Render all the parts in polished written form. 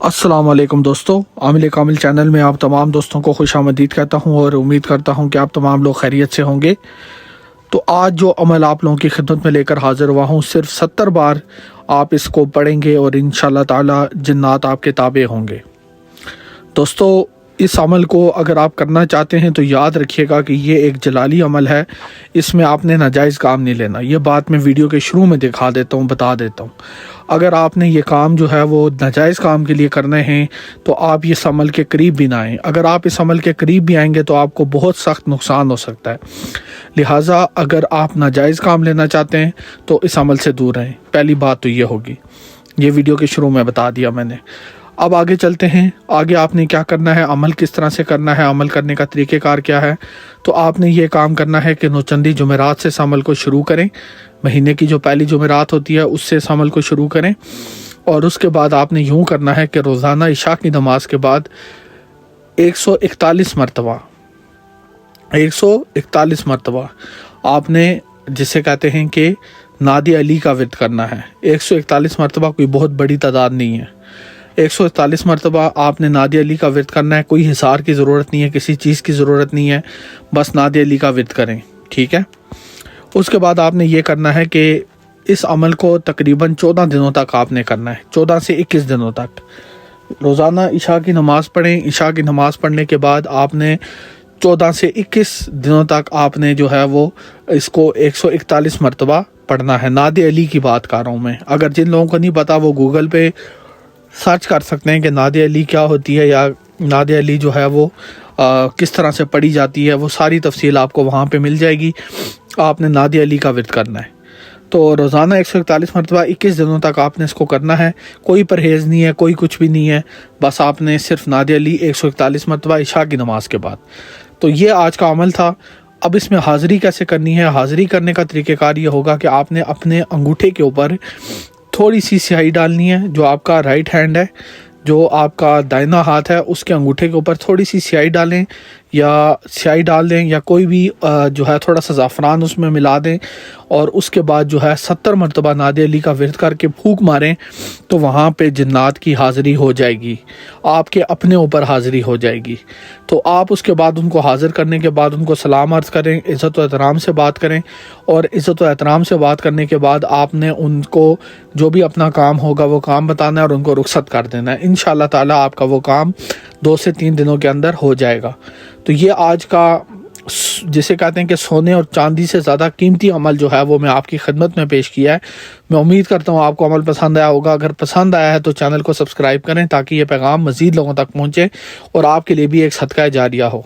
अस्सलाम वालेकुम दोस्तों, आमिल कामिल चैनल में आप तमाम दोस्तों को खुश आमदीद कहता हूँ और उम्मीद करता हूँ कि आप तमाम लोग खैरियत से होंगे। तो आज जो अमल आप लोगों की खिदमत में लेकर हाजिर हुआ हूँ, सिर्फ 70 बार आप इसको पढ़ेंगे और इंशाल्लाह ताला जिन्नात आपके ताबे होंगे। दोस्तों, इस अमल को अगर आप करना चाहते हैं तो याद रखिएगा कि ये एक जलाली अमल है, इसमें आपने नाजायज़ काम नहीं लेना। ये बात मैं वीडियो के शुरू में दिखा देता हूँ, बता देता हूँ। अगर आपने ये काम जो है वो नाजायज़ काम के लिए करने हैं तो आप इस अमल के करीब भी ना आएँ। अगर आप इस अमल के करीब भी आएंगे तो आपको बहुत सख्त नुकसान हो सकता है। लिहाजा अगर आप नाजायज़ काम लेना चाहते हैं तो इस अमल से दूर रहें। पहली बात तो ये होगी, ये वीडियो के शुरू में बता दिया मैंने। अब आगे चलते हैं। आगे आपने क्या करना है, अमल किस तरह से करना है, अमल करने का तरीक़ेकार क्या है। तो आपने ये काम करना है कि नौचंदी जुमेरात से इस अमल को शुरू करें। महीने की जो पहली जुमेरात होती है उससे इस अमल को शुरू करें। और उसके बाद आपने यूँ करना है कि रोज़ाना इशा की नमाज के बाद 141 मरतबा आपने, जिसे कहते हैं कि नादी अली का विर्द करना है। 141 मरतबा कोई बहुत बड़ी तादाद नहीं है। 141 मरतबा आपने नादी अली का विर्द करना है। कोई हिसार की ज़रूरत नहीं है, किसी चीज़ की ज़रूरत नहीं है, बस नादी अली का विर्द करें, ठीक है। उसके बाद आपने ये करना है कि इस अमल को तकरीबन 14 दिनों तक आपने करना है, 14 से 21 दिनों तक। रोज़ाना इशा की नमाज़ पढ़ें। इशा की नमाज़ पढ़ने के बाद आपने 14 से 21 दिनों तक आपने जो है वो इसको 141 मरतबा पढ़ना है। नादी अली की बात कर रहा हूँ मैं। अगर जिन लोगों को नहीं पता वो गूगल पे सर्च कर सकते हैं कि नादी अली क्या होती है या नादी अली जो है वो किस तरह से पढ़ी जाती है। वो सारी तफसील आपको वहाँ पे मिल जाएगी। आपने नादी अली का विर्द करना है। तो रोज़ाना 141 मरतबा 21 दिनों तक आपने इसको करना है। कोई परहेज़ नहीं है, कोई कुछ भी नहीं है, बस आपने सिर्फ नादी अली 141 मरतबा इशा की नमाज के बाद। तो ये आज का अमल था। अब इसमें हाज़िरी कैसे करनी है। हाज़िरी करने का तरीक़ेकार ये होगा कि आपने अपने अंगूठे के ऊपर थोड़ी सी स्याही डालनी है। जो आपका राइट हैंड है, जो आपका दाहिना हाथ है, उसके अंगूठे के ऊपर थोड़ी सी स्याही डालें या स्याही डाल दें या कोई भी जो है थोड़ा सा ज़ाफ़रान उसमें मिला दें। और उसके बाद जो है 70 मरतबा नादी अली का विर्द करके फूंक मारें तो वहाँ पे जिन्नात की हाज़िरी हो जाएगी, आपके अपने ऊपर हाज़िरी हो जाएगी। तो आप उसके बाद उनको हाज़िर करने के बाद उनको सलाम अर्ज़ करें, इज़्ज़त व एहतराम से बात करें। और इज़्ज़त व एहतराम से बात करने के बाद आपने उनको जो भी अपना काम होगा वो काम बताना है और उनको रुखसत कर देना है। इंशाअल्लाह ताला आपका वो काम 2 से 3 दिनों के अंदर हो जाएगा। तो ये आज का, जिसे कहते हैं कि सोने और चांदी से ज़्यादा कीमती अमल जो है वो मैं आपकी खिदमत में पेश किया है। मैं उम्मीद करता हूँ आपको अमल पसंद आया होगा। अगर पसंद आया है तो चैनल को सब्सक्राइब करें ताकि ये पैगाम मज़ीद लोगों तक पहुँचे और आपके लिए भी एक सदका जारिया हो।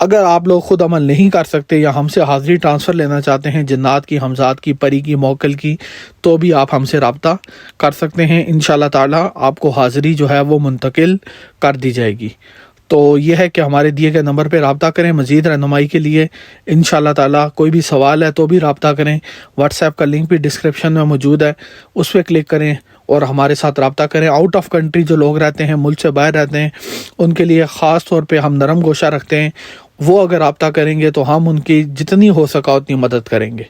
अगर आप लोग ख़ुद अमल नहीं कर सकते या हमसे हाज़िरी ट्रांसफ़र लेना चाहते हैं, जिन्नात की, हमज़ात की, परी की, मौकल की, तो भी आप हमसे रब्ता कर सकते हैं। इंशाअल्लाह ताला आपको हाज़िरी जो है वो मुंतकिल कर दी जाएगी। तो ये है कि हमारे दिए गए नंबर पर रब्ता करें मज़ीद रहनुमाई के लिए। इंशाअल्लाह ताला कोई भी सवाल है तो भी रब्ता करें। व्हाट्सएप का लिंक भी डिस्क्रिप्शन में मौजूद है, उस पर क्लिक करें और हमारे साथ रब्ता करें। आउट ऑफ कंट्री जो लोग रहते हैं, मुल्क से बाहर रहते हैं, उनके लिए ख़ास तौर पे हम नरम गोशा रखते हैं। वो अगर रब्ता करेंगे तो हम उनकी जितनी हो सका उतनी मदद करेंगे,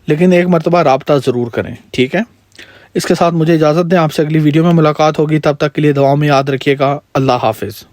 लेकिन एक मरतबा रब्ता ज़रूर करें, ठीक है। इसके साथ मुझे इजाज़त दें। आपसे अगली वीडियो में मुलाकात होगी। तब तक के लिए दुआओं में याद रखिएगा। अल्लाह हाफिज़।